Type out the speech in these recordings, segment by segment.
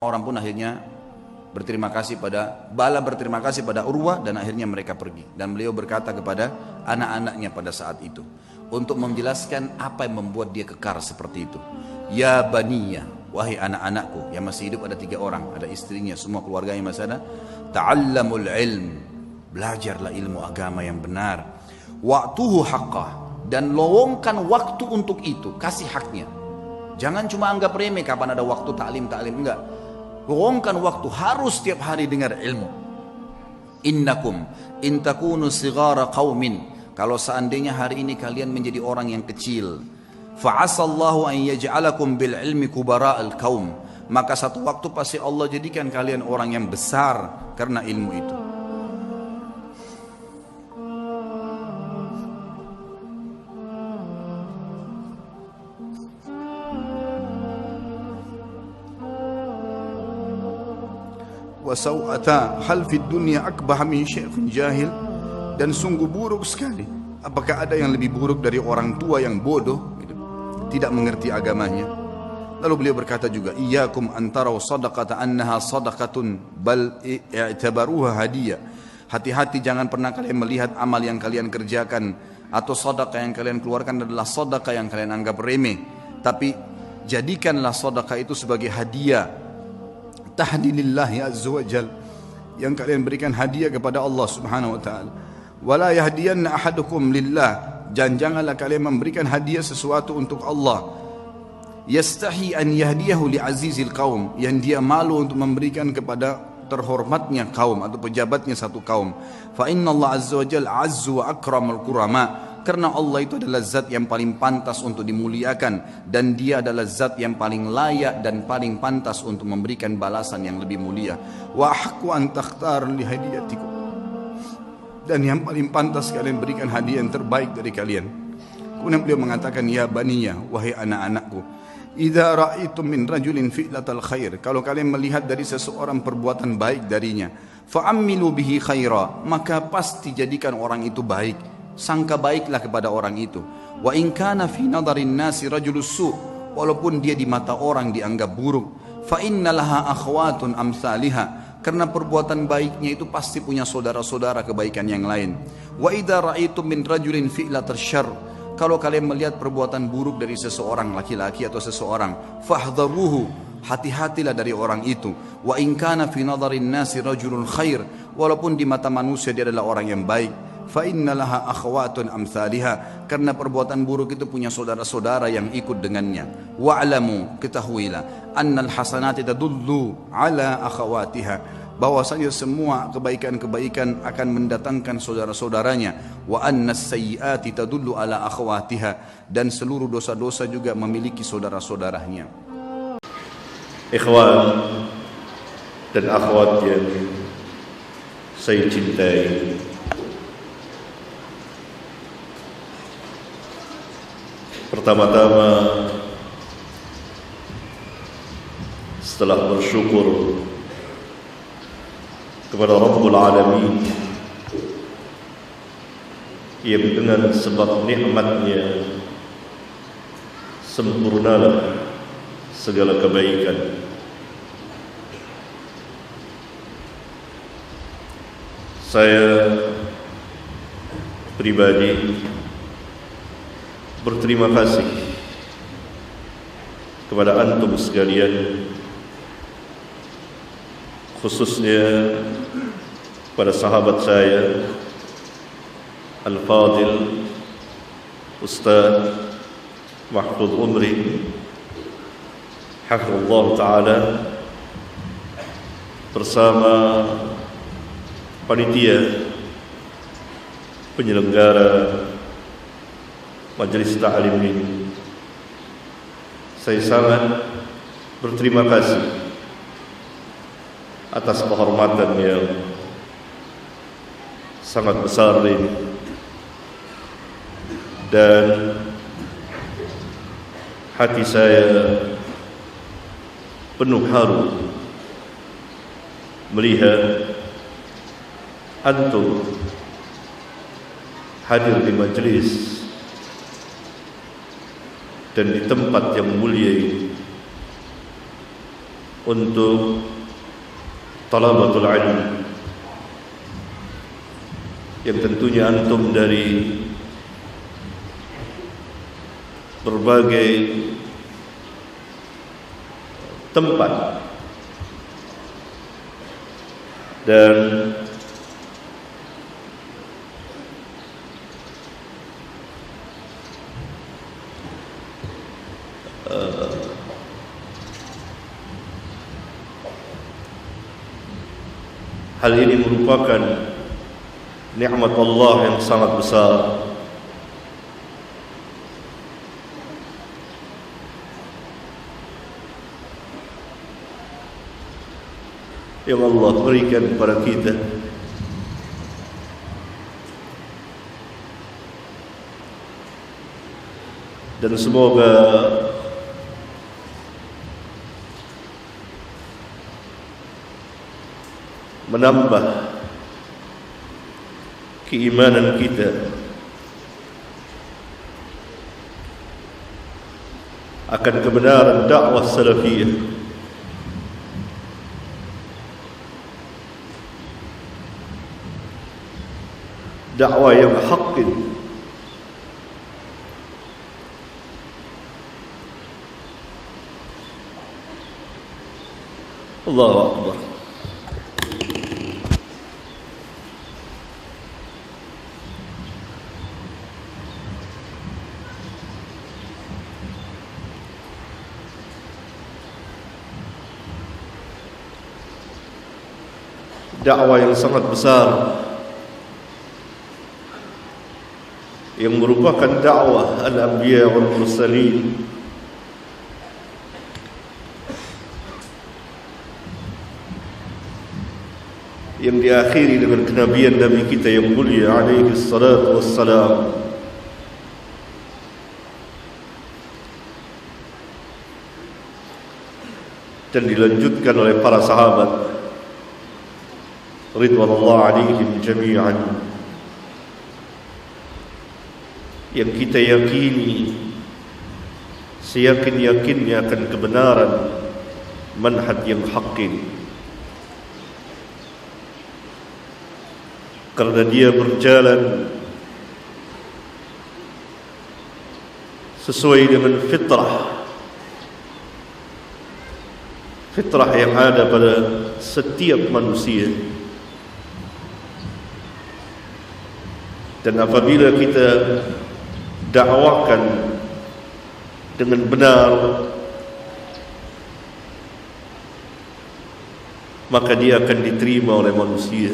Orang pun akhirnya berterima kasih pada Urwah dan akhirnya mereka pergi. Dan beliau berkata kepada anak-anaknya pada saat itu untuk menjelaskan apa yang membuat dia kekar seperti itu. Ya baniya, wahai anak-anakku, yang masih hidup ada 3 orang, ada istrinya, semua keluarganya masih ada. Ta'allamul ilm, belajarlah ilmu agama yang benar. Wa'tuhu haqqah, dan lowongkan waktu untuk itu, kasih haknya. Jangan cuma anggap remeh kapan ada waktu taklim, enggak. Luangkan waktu, harus setiap hari dengar ilmu. Innakum in takunu sighara qaumin, kalau seandainya hari ini kalian menjadi orang yang kecil, fa'asallahu an yaj'alakum bil ilmi kubara'al qaum, maka satu waktu pasti Allah jadikan kalian orang yang besar karena ilmu itu. Wasau'ata hal fid dunya akbah min syaikhun jahil, dan sungguh buruk sekali, apakah ada yang lebih buruk dari orang tua yang bodoh gitu, tidak mengerti agamanya. Lalu beliau berkata juga, iyyakum antaraw sadaqata annaha sadaqatun bal i'tabaruha hadiyah, hati-hati jangan pernah kalian melihat amal yang kalian kerjakan atau sedekah yang kalian keluarkan adalah sedekah yang kalian anggap remeh, tapi jadikanlah sedekah itu sebagai hadiah tahdilillahi azza wa jal, yang kalian berikan hadiah kepada Allah subhanahu wa ta'ala. Wala yahdiyanna ahadukum lillah, janganlah kalian memberikan hadiah sesuatu untuk Allah. Yastahi an yahdiyahu li azizil qaum, yang dia malu untuk memberikan kepada terhormatnya kaum atau pejabatnya satu kaum. Fa inna Allah azza wa jal azzu wa akramul kurama, karena Allah itu adalah zat yang paling pantas untuk dimuliakan, dan dia adalah zat yang paling layak dan paling pantas untuk memberikan balasan yang lebih mulia. Wa ahqqu an takhtar li hadiyatikum, dan yang paling pantas kalian berikan hadiah yang terbaik dari kalian. Kemudian beliau mengatakan, ya baniya, wahai anak-anakku, idza ra'aitum min rajulin fi'latal khair, kalau kalian melihat dari seseorang perbuatan baik darinya, fa'ammilu bihi khaira, maka pasti jadikan orang itu baik, sangka baiklah kepada orang itu. Wa in kana fi nadarin nasi rajulus su', walaupun dia di mata orang dianggap buruk, fa innalaha akhwatun amsalihah, karena perbuatan baiknya itu pasti punya saudara-saudara kebaikan yang lain. Wa idza ra'aitum min rajulin fi'latal syarr, kalau kalian melihat perbuatan buruk dari seseorang, laki-laki atau seseorang, fahdharuhu, hati-hatilah dari orang itu. Wa in kana fi nadarin nasi rajulun khair, walaupun di mata manusia dia adalah orang yang baik, fa innalaha akhwatun amsalihah, karena perbuatan buruk itu punya saudara-saudara yang ikut dengannya. Wa'lamu, ketahuilah, annal hasanati tadullu ala akhawatiha, bahwasanya semua kebaikan-kebaikan akan mendatangkan saudara-saudaranya. Wa annas sayyiati tadullu ala akhawatiha, dan seluruh dosa-dosa juga memiliki saudara-saudaranya. Ikhwan dan akhwat yang saya cintai, pertama-tama setelah bersyukur kepada Rabbul Alamin yang dengan sebab nikmatnya sempurnalah segala kebaikan, saya pribadi berterima kasih kepada antum sekalian, khususnya pada sahabat saya Al-Fadil Ustaz Mahfud Umri hafizahullah ta'ala, bersama panitia penyelenggara majelis ta'lim ini. Saya sangat berterima kasih atas penghormatan yang sangat besar ini, dan hati saya penuh haru melihat antum hadir di majelis dan di tempat yang mulia ini untuk talabatul ilm yang tentunya antum dari berbagai tempat dan hal ini merupakan nikmat Allah yang sangat besar yang Allah berikan kepada kita. Dan semoga menambah keimanan kita akan kebenaran dakwah salafiyah, dakwah yang haqqin, Allahu Akbar. Dakwah yang sangat besar yang merupakan dakwah al-anbiya wal mursalin, yang diakhiri dengan kenabian Nabi kita yang mulia alaihi salatu wassalam, dan dilanjutkan oleh para sahabat ridwanullah alaihim jami'an, yang kita yakini seyakin-yakinnya akan kebenaran manhaj yang haqqin, karena dia berjalan sesuai dengan fitrah yang ada pada setiap manusia. Dan apabila kita dakwakan dengan benar, maka dia akan diterima oleh manusia.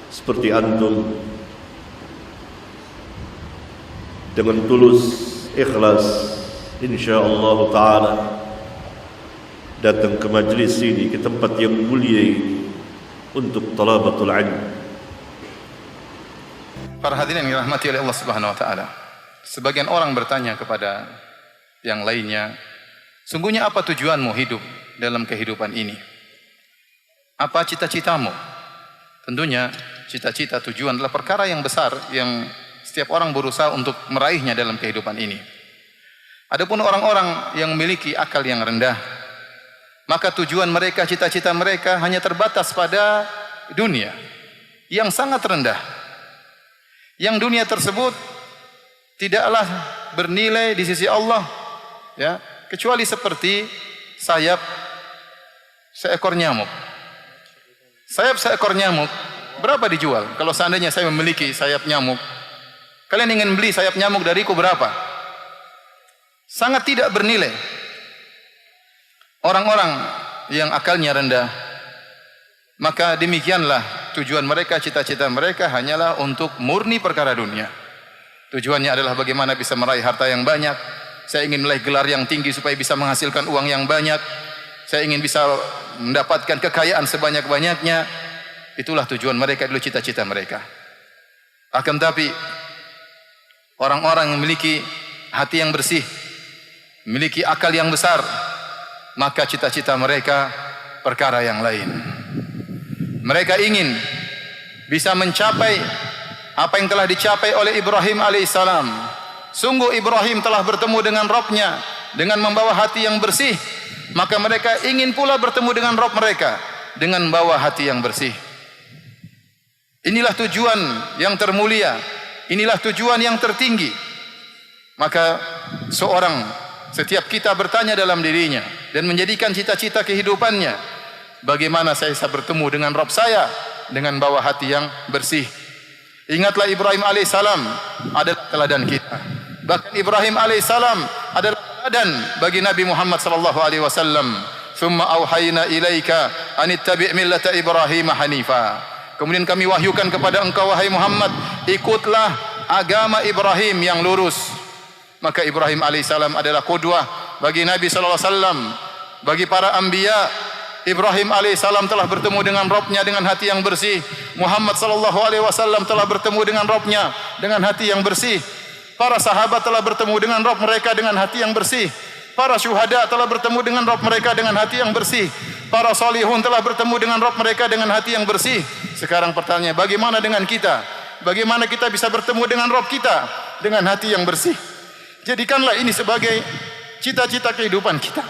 Seperti antum dengan tulus, ikhlas, insyaallah ta'ala datang ke majlis ini, ke tempat yang mulia ini untuk talabatul ilm. Para hadirin yang dirahmati oleh Allah Subhanahu wa taala. Sebagian orang bertanya kepada yang lainnya, sungguhnya apa tujuanmu hidup dalam kehidupan ini? Apa cita-citamu? Tentunya cita-cita, tujuan adalah perkara yang besar yang setiap orang berusaha untuk meraihnya dalam kehidupan ini. Adapun orang-orang yang memiliki akal yang rendah, maka tujuan mereka, cita-cita mereka hanya terbatas pada dunia yang sangat rendah. Yang dunia tersebut tidaklah bernilai di sisi Allah, ya, kecuali seperti sayap seekor nyamuk. Sayap seekor nyamuk berapa dijual? Kalau seandainya saya memiliki sayap nyamuk, kalian ingin beli sayap nyamuk dariku berapa? Sangat tidak bernilai. Orang-orang yang akalnya rendah, maka demikianlah tujuan mereka, cita-cita mereka hanyalah untuk murni perkara dunia. Tujuannya adalah bagaimana bisa meraih harta yang banyak. Saya ingin meraih gelar yang tinggi supaya bisa menghasilkan uang yang banyak. Saya ingin bisa mendapatkan kekayaan sebanyak-banyaknya. Itulah tujuan mereka, dulu cita-cita mereka. Akan tapi orang-orang yang memiliki hati yang bersih, memiliki akal yang besar, maka cita-cita mereka perkara yang lain. Mereka ingin bisa mencapai apa yang telah dicapai oleh Ibrahim alaihissalam, sungguh Ibrahim telah bertemu dengan Rabb-Nya dengan membawa hati yang bersih, maka mereka ingin pula bertemu dengan Rabb mereka dengan membawa hati yang bersih. Inilah tujuan yang termulia, inilah tujuan yang tertinggi. Maka setiap kita bertanya dalam dirinya dan menjadikan cita-cita kehidupannya, bagaimana saya bisa bertemu dengan Rabb saya dengan bawa hati yang bersih. Ingatlah Ibrahim alaihissalam adalah teladan kita. Bahkan Ibrahim alaihissalam adalah teladan bagi Nabi Muhammad sallallahu alaihi wasallam. Tsumma auhayna ilaika an ittabi' millata Ibrahim hanifa. Kemudian kami wahyukan kepada engkau wahai Muhammad, ikutlah agama Ibrahim yang lurus. Maka Ibrahim alaihissalam adalah qudwah bagi Nabi sallallahu alaihi wasallam, bagi para anbiya. Ibrahim alaihissalam telah bertemu dengan Rabb-Nya dengan hati yang bersih. Muhammad sallallahu alaihi wasallam telah bertemu dengan Rabb-Nya dengan hati yang bersih. Para sahabat telah bertemu dengan Rabb mereka dengan hati yang bersih. Para syuhada telah bertemu dengan Rabb mereka dengan hati yang bersih. Para salihun telah bertemu dengan Rabb mereka dengan hati yang bersih. Sekarang pertanyaannya, bagaimana dengan kita? Bagaimana kita bisa bertemu dengan Rabb kita dengan hati yang bersih? Jadikanlah ini sebagai cita-cita kehidupan kita.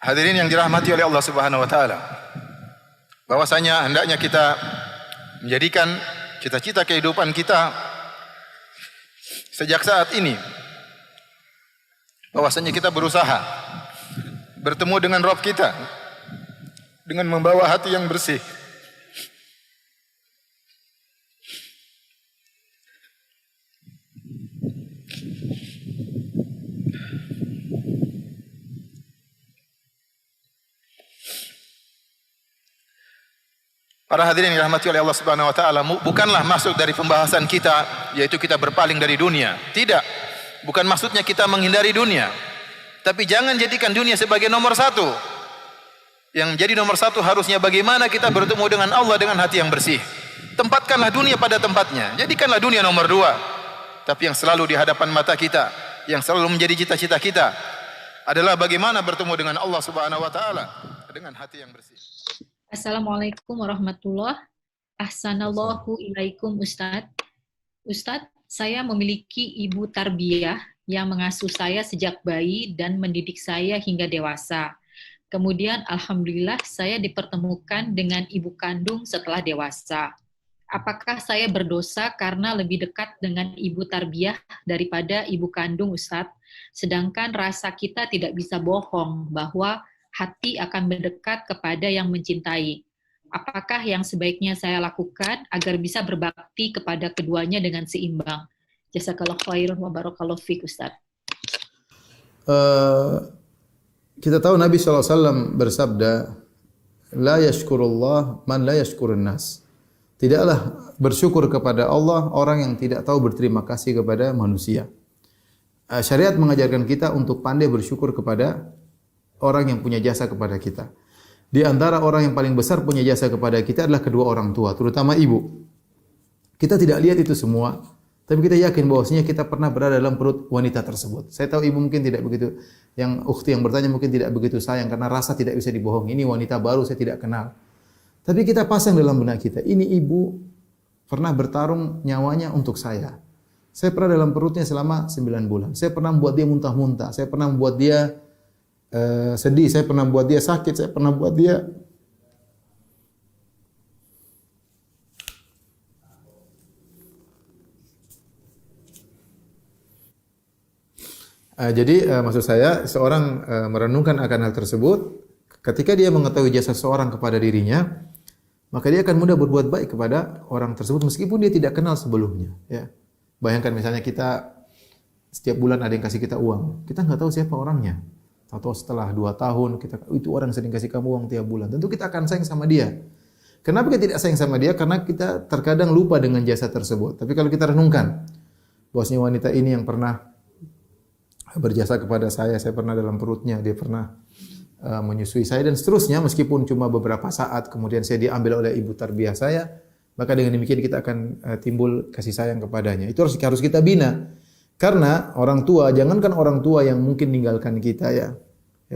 Hadirin yang dirahmati oleh Allah Subhanahu wa taala, bahwasanya hendaknya kita menjadikan cita-cita kehidupan kita sejak saat ini, bahwasanya kita berusaha bertemu dengan Rabb kita dengan membawa hati yang bersih. Para hadirin yang dirahmati oleh Allah Subhanahu wa taala, bukanlah maksud dari pembahasan kita yaitu kita berpaling dari dunia. Tidak. Bukan maksudnya kita menghindari dunia. Tapi jangan jadikan dunia sebagai nomor satu. Yang jadi nomor satu harusnya bagaimana kita bertemu dengan Allah dengan hati yang bersih. Tempatkanlah dunia pada tempatnya. Jadikanlah dunia nomor dua. Tapi yang selalu di hadapan mata kita, yang selalu menjadi cita-cita kita adalah bagaimana bertemu dengan Allah Subhanahu wa taala dengan hati yang bersih. Assalamualaikum warahmatullahi wabarakatuh. Ahsanallahu ilaikum Ustadz. Ustadz, saya memiliki ibu tarbiyah yang mengasuh saya sejak bayi dan mendidik saya hingga dewasa. Kemudian alhamdulillah saya dipertemukan dengan ibu kandung setelah dewasa. Apakah saya berdosa karena lebih dekat dengan ibu tarbiyah daripada ibu kandung Ustadz? Sedangkan rasa kita tidak bisa bohong bahwa hati akan mendekat kepada yang mencintai. Apakah yang sebaiknya saya lakukan agar bisa berbakti kepada keduanya dengan seimbang? Jazakallahu khairan wa barakallahu fiik Ustaz. Kita tahu Nabi SAW bersabda, La yashkurullah man la yashkurun nas. Tidaklah bersyukur kepada Allah orang yang tidak tahu berterima kasih kepada manusia. Syariat mengajarkan kita untuk pandai bersyukur kepada orang yang punya jasa kepada kita. Di antara orang yang paling besar punya jasa kepada kita adalah kedua orang tua, terutama ibu. Kita tidak lihat itu semua, tapi kita yakin bahwasanya kita pernah berada dalam perut wanita tersebut. Saya tahu ibu mungkin tidak begitu, yang ukhti yang bertanya mungkin tidak begitu sayang karena rasa tidak bisa dibohongi. Ini wanita baru saya tidak kenal. Tapi kita pasang dalam benak kita, ini ibu pernah bertarung nyawanya untuk saya. Saya pernah dalam perutnya selama 9 bulan. Saya pernah membuat dia muntah-muntah. Saya pernah membuat dia sedih, saya pernah buat dia sakit, saya pernah buat dia maksud saya seorang merenungkan akan hal tersebut, ketika dia mengetahui jasa seseorang kepada dirinya, maka dia akan mudah berbuat baik kepada orang tersebut meskipun dia tidak kenal sebelumnya, ya. Bayangkan misalnya kita setiap bulan ada yang kasih kita uang, kita nggak tahu siapa orangnya. Atau setelah 2 tahun, itu orang sering kasih kamu uang tiap bulan. Tentu kita akan sayang sama dia. Kenapa kita tidak sayang sama dia? Karena kita terkadang lupa dengan jasa tersebut. Tapi kalau kita renungkan, bahwasanya wanita ini yang pernah berjasa kepada saya pernah dalam perutnya, dia pernah menyusui saya dan seterusnya, meskipun cuma beberapa saat kemudian saya diambil oleh ibu tarbiyah saya, maka dengan demikian kita akan timbul kasih sayang kepadanya. Itu harus kita bina. Karena orang tua, jangankan orang tua yang mungkin meninggalkan kita ya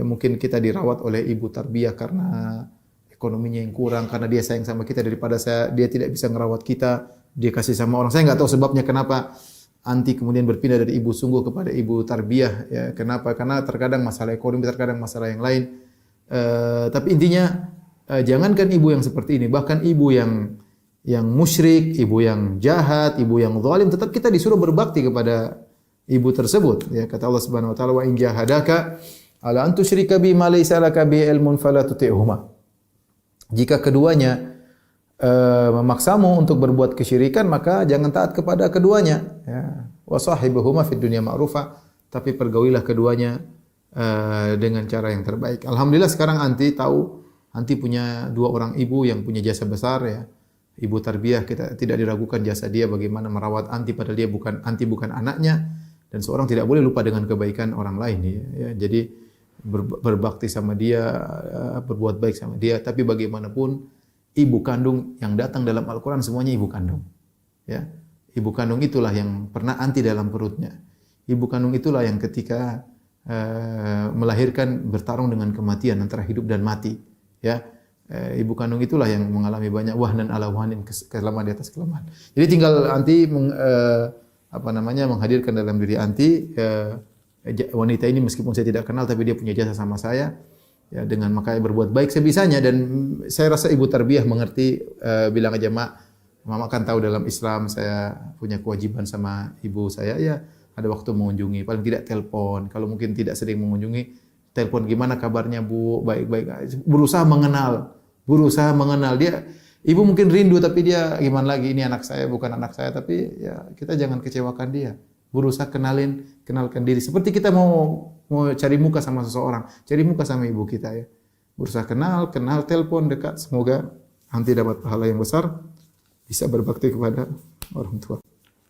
mungkin kita dirawat oleh ibu tarbiyah karena ekonominya yang kurang, karena dia sayang sama kita daripada dia tidak bisa ngerawat kita, dia kasih sama orang. Saya nggak tahu sebabnya kenapa anti kemudian berpindah dari ibu sungguh kepada ibu tarbiyah ya. Kenapa? Karena terkadang masalah ekonomi, terkadang masalah yang lain. Tapi intinya jangankan ibu yang seperti ini, bahkan ibu yang musyrik, ibu yang jahat, ibu yang zalim, tetap kita disuruh berbakti kepada ibu tersebut. Ya, kata Allah Subhanahu wa taala, wa in jahadaka ala an tusyrika bi ma laysa laka bi ilmun fala tuti'huma. Jika keduanya memaksamu untuk berbuat kesyirikan, maka jangan taat kepada keduanya. Ya. Wa sahibuhuma fid dunya ma'rufa, tapi pergaulilah keduanya dengan cara yang terbaik. Alhamdulillah sekarang anti punya dua orang ibu yang punya jasa besar ya. Ibu tarbiyah, kita tidak diragukan jasa dia bagaimana merawat anti, padahal dia bukan anaknya, dan seorang tidak boleh lupa dengan kebaikan orang lain ya. Jadi berbakti sama dia, berbuat baik sama dia, tapi bagaimanapun ibu kandung yang datang dalam Al-Quran semuanya ibu kandung. Ya. Ibu kandung itulah yang pernah anti dalam perutnya. Ibu kandung itulah yang ketika melahirkan bertarung dengan kematian antara hidup dan mati. Ya. Ibu kandung itulah yang mengalami banyak wahnan ala wahnin, kelemahan di atas kelemahan. Jadi tinggal anti menghadirkan dalam diri anti wanita ini meskipun saya tidak kenal tapi dia punya jasa sama saya. Ya, dengan makanya berbuat baik sebisanya, dan saya rasa ibu tarbiyah mengerti, bilang aja Mama kan tahu dalam Islam saya punya kewajiban sama ibu saya, ya ada waktu mengunjungi, paling tidak telepon, kalau mungkin tidak sering mengunjungi, telepon gimana kabarnya Bu, baik-baik, berusaha mengenal dia. Ibu mungkin rindu tapi dia gimana lagi, ini anak saya bukan anak saya, tapi ya kita jangan kecewakan dia. Berusaha kenalkan diri. Seperti kita mau cari muka sama seseorang, cari muka sama ibu kita ya. Berusaha kenal, telepon dekat. Semoga nanti dapat pahala yang besar, bisa berbakti kepada orang tua.